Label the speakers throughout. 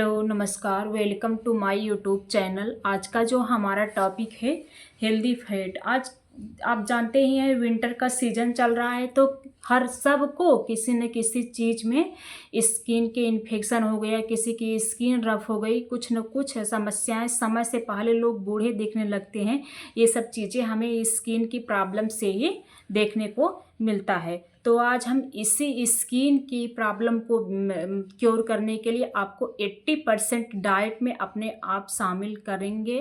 Speaker 1: Hello नमस्कार, welcome to my YouTube channel. आज का जो हमारा टॉपिक है हेल्दी फैट। आज आप जानते ही हैं विंटर का सीज़न चल रहा है, तो हर सबको किसी न किसी चीज़ में स्किन के इन्फेक्शन हो गया, किसी की स्किन रफ हो गई, कुछ न कुछ समस्याएं समय से पहले लोग बूढ़े दिखने लगते हैं। ये सब चीज़ें हमें स्किन की प्रॉब्लम से ही देखने को मिलता है। तो आज हम इसी स्किन की प्रॉब्लम को क्योर करने के लिए आपको 80% डाइट में अपने आप शामिल करेंगे।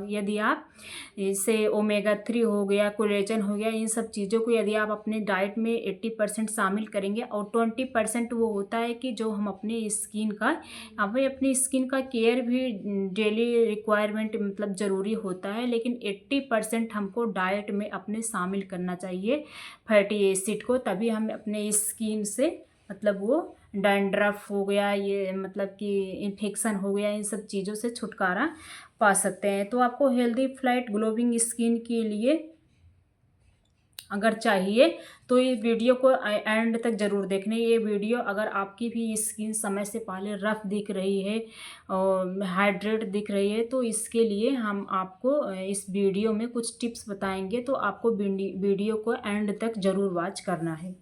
Speaker 1: यदि आप इसे ओमेगा 3 हो गया, कोलेजन हो गया, इन सब चीज़ों को यदि आप अपने डाइट में 80% शामिल करेंगे और 20% वो होता है कि जो हम अपने स्किन का हमें अपनी स्किन का केयर भी डेली रिक्वायरमेंट मतलब ज़रूरी होता है, लेकिन 80% हमको डाइट में अपने शामिल करना चाहिए फैटी एसिड को। तभी हम अपने स्किन से मतलब वो डैंड्रफ हो गया, ये मतलब कि इन्फेक्शन हो गया, इन सब चीज़ों से छुटकारा पा सकते हैं। तो आपको हेल्दी फ्लैट ग्लोविंग स्किन के लिए अगर चाहिए तो ये वीडियो को एंड तक ज़रूर देखना। ये वीडियो अगर आपकी भी स्किन समय से पहले रफ दिख रही है और हाइड्रेट दिख रही है, तो इसके लिए हम आपको इस वीडियो में कुछ टिप्स बताएंगे। तो आपको वीडियो को एंड तक ज़रूर वॉच करना है।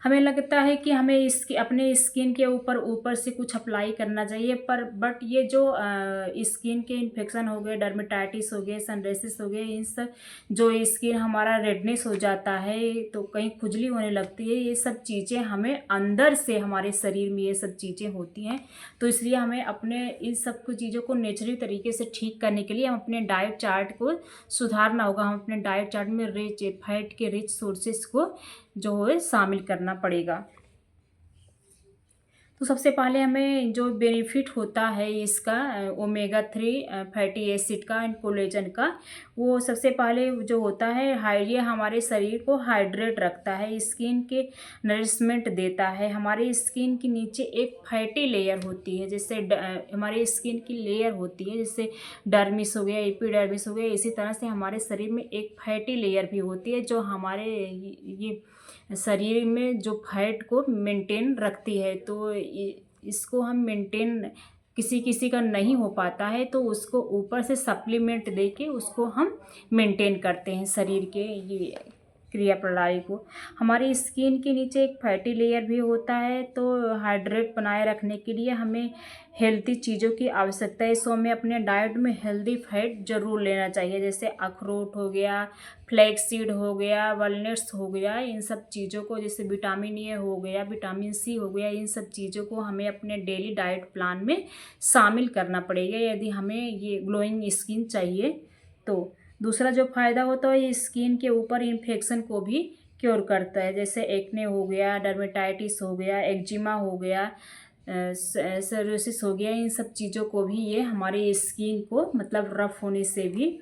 Speaker 1: हमें लगता है कि हमें इसकी अपने स्किन के ऊपर ऊपर से कुछ अप्लाई करना चाहिए, पर बट ये जो स्किन के इन्फेक्शन हो गए, डर्मेटाइटिस हो गए, सनराइसिस हो गए, इन सब जो स्किन हमारा रेडनेस हो जाता है, तो कहीं खुजली होने लगती है, ये सब चीज़ें हमें अंदर से हमारे शरीर में ये सब चीज़ें होती हैं। तो इसलिए हमें अपने इन सब कुछ चीज़ों को नेचुरली तरीके से ठीक करने के लिए हम अपने डाइट चार्ट को सुधारना होगा। हम अपने डाइट चार्ट में रिच फैट के रिच सोर्सेस को जो है शामिल करना पड़ेगा। तो सबसे पहले हमें जो बेनिफिट होता है इसका ओमेगा 3 फैटी एसिड का एंड कोलेजन का, वो सबसे पहले जो होता है ये हमारे शरीर को हाइड्रेट रखता है, स्किन के नरिशमेंट देता है। हमारे स्किन के नीचे एक फैटी लेयर होती है, जैसे हमारे स्किन की लेयर होती है, जैसे डर्मिस हो गया, एपिडर्मिस हो गया, इसी तरह से हमारे शरीर में एक फैटी लेयर भी होती है जो हमारे ये शरीर में जो फैट को मेंटेन रखती है। तो इसको हम मेंटेन किसी किसी का नहीं हो पाता है, तो उसको ऊपर से सप्लीमेंट दे के उसको हम मेंटेन करते हैं शरीर के ये क्रिया प्रणाली को। हमारी स्किन के नीचे एक फैटी लेयर भी होता है, तो हाइड्रेट बनाए रखने के लिए हमें हेल्दी चीज़ों की आवश्यकता है। सो हमें अपने डाइट में हेल्दी फैट ज़रूर लेना चाहिए, जैसे अखरोट हो गया, फ्लैक्स सीड हो गया, वॉलनट्स हो गया, इन सब चीज़ों को, जैसे विटामिन ए हो गया, विटामिन सी हो गया, इन सब चीज़ों को हमें अपने डेली डाइट प्लान में शामिल करना पड़ेगा यदि हमें ये ग्लोइंग स्किन चाहिए। तो दूसरा जो फ़ायदा होता है, ये स्किन के ऊपर इन्फेक्शन को भी क्योर करता है, जैसे एक्ने हो गया, डर्मेटाइटिस हो गया, एक्जिमा हो गया, सोरियासिस हो गया, इन सब चीज़ों को भी ये हमारे स्किन को मतलब रफ होने से भी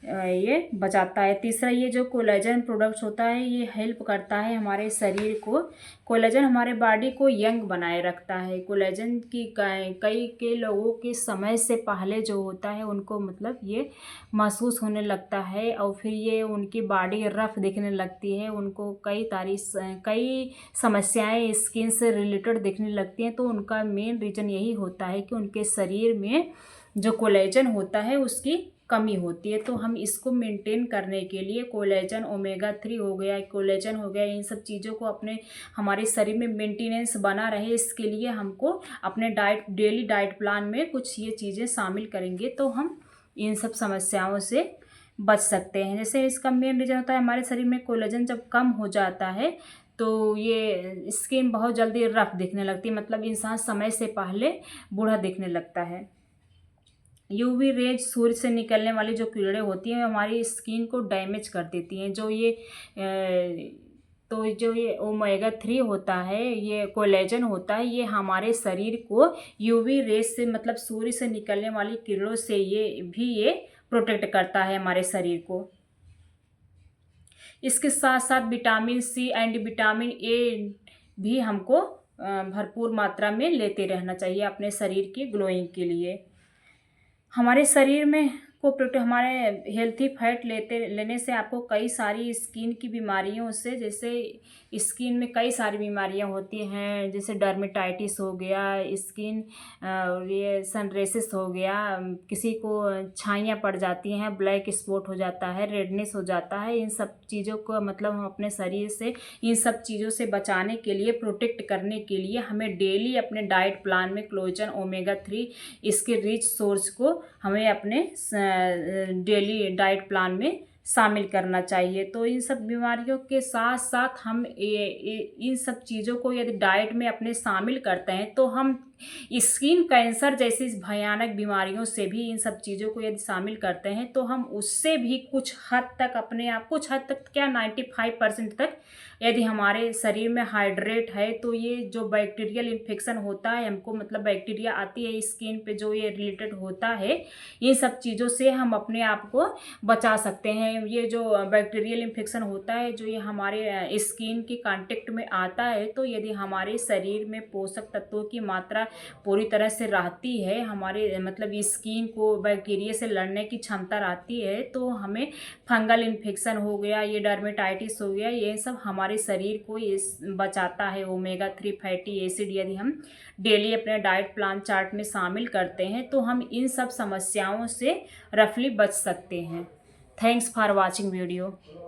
Speaker 1: ये बचाता है। तीसरा, ये जो कोलेजन प्रोडक्ट्स होता है, ये हेल्प करता है हमारे शरीर को। कोलेजन हमारे बॉडी को यंग बनाए रखता है। कोलेजन की कई के लोगों के समय से पहले जो होता है उनको मतलब ये महसूस होने लगता है, और फिर ये उनकी बॉडी रफ दिखने लगती है, उनको कई समस्याएं स्किन से रिलेटेड दिखने लगती हैं। तो उनका मेन रीज़न यही होता है कि उनके शरीर में जो कोलेजन होता है उसकी कमी होती है। तो हम इसको मेंटेन करने के लिए कोलेजन, ओमेगा 3 हो गया, कोलेजन हो गया, इन सब चीज़ों को अपने हमारे शरीर में मेंटेनेंस बना रहे, इसके लिए हमको अपने डेली डाइट प्लान में कुछ ये चीज़ें शामिल करेंगे तो हम इन सब समस्याओं से बच सकते हैं। जैसे इसका मेन रीज़न होता है हमारे शरीर में कोलेजन जब कम हो जाता है तो ये स्किन बहुत जल्दी रफ दिखने लगती है, मतलब इंसान समय से पहले बूढ़ा दिखने लगता है। यूवी रेज, सूर्य से निकलने वाली जो किरणें होती हैं हमारी स्किन को डैमेज कर देती हैं। तो जो ये ओमेगा 3 होता है, ये कोलेजन होता है, ये हमारे शरीर को यूवी रेज से मतलब सूर्य से निकलने वाली किरणों से ये प्रोटेक्ट करता है हमारे शरीर को। इसके साथ साथ vitamin C and vitamin A भी हमको भरपूर मात्रा में लेते रहना चाहिए अपने शरीर की ग्लोइंग के लिए। हमारे शरीर में हमारे हेल्थी फैट लेने से आपको कई सारी स्किन की बीमारियों से, जैसे स्किन में कई सारी बीमारियां होती हैं, जैसे डर्मेटाइटिस हो गया, स्किन ये सनरेसिस हो गया, किसी को छाइयाँ पड़ जाती हैं, ब्लैक स्पॉट हो जाता है, रेडनेस हो जाता है। इन सब चीज़ों को मतलब हम अपने शरीर से इन सब चीज़ों से बचाने के लिए, प्रोटेक्ट करने के लिए हमें डेली अपने डाइट प्लान में कोलेजन, ओमेगा 3 इसके रिच सोर्स को हमें अपने डेली डाइट प्लान में शामिल करना चाहिए। तो इन सब बीमारियों के साथ साथ हम इन सब चीज़ों को यदि डाइट में अपने शामिल करते हैं तो हम स्किन कैंसर जैसी भयानक बीमारियों से भी, इन सब चीज़ों को यदि शामिल करते हैं तो हम उससे भी कुछ हद तक अपने आप, कुछ हद तक क्या 95% तक यदि हमारे शरीर में हाइड्रेट है तो ये जो बैक्टीरियल इन्फेक्शन होता है, हमको मतलब बैक्टीरिया आती है स्किन पे जो ये रिलेटेड होता है, इन सब चीज़ों से हम अपने आप को बचा सकते हैं। ये जो बैक्टीरियल इन्फेक्शन होता है जो ये हमारे स्किन के कांटेक्ट में आता है, तो यदि हमारे शरीर में पोषक तत्वों की मात्रा पूरी तरह से रहती है, हमारे मतलब स्किन को बैक्टीरिया से लड़ने की क्षमता रहती है, तो हमें फंगल इन्फेक्शन हो गया, ये डर्मेटाइटिस हो गया, ये सब हमारे शरीर को इस बचाता है। ओमेगा 3 फैटी एसिड यदि हम डेली अपने डाइट प्लान चार्ट में शामिल करते हैं तो हम इन सब समस्याओं से रफली बच सकते हैं। Thanks for watching video.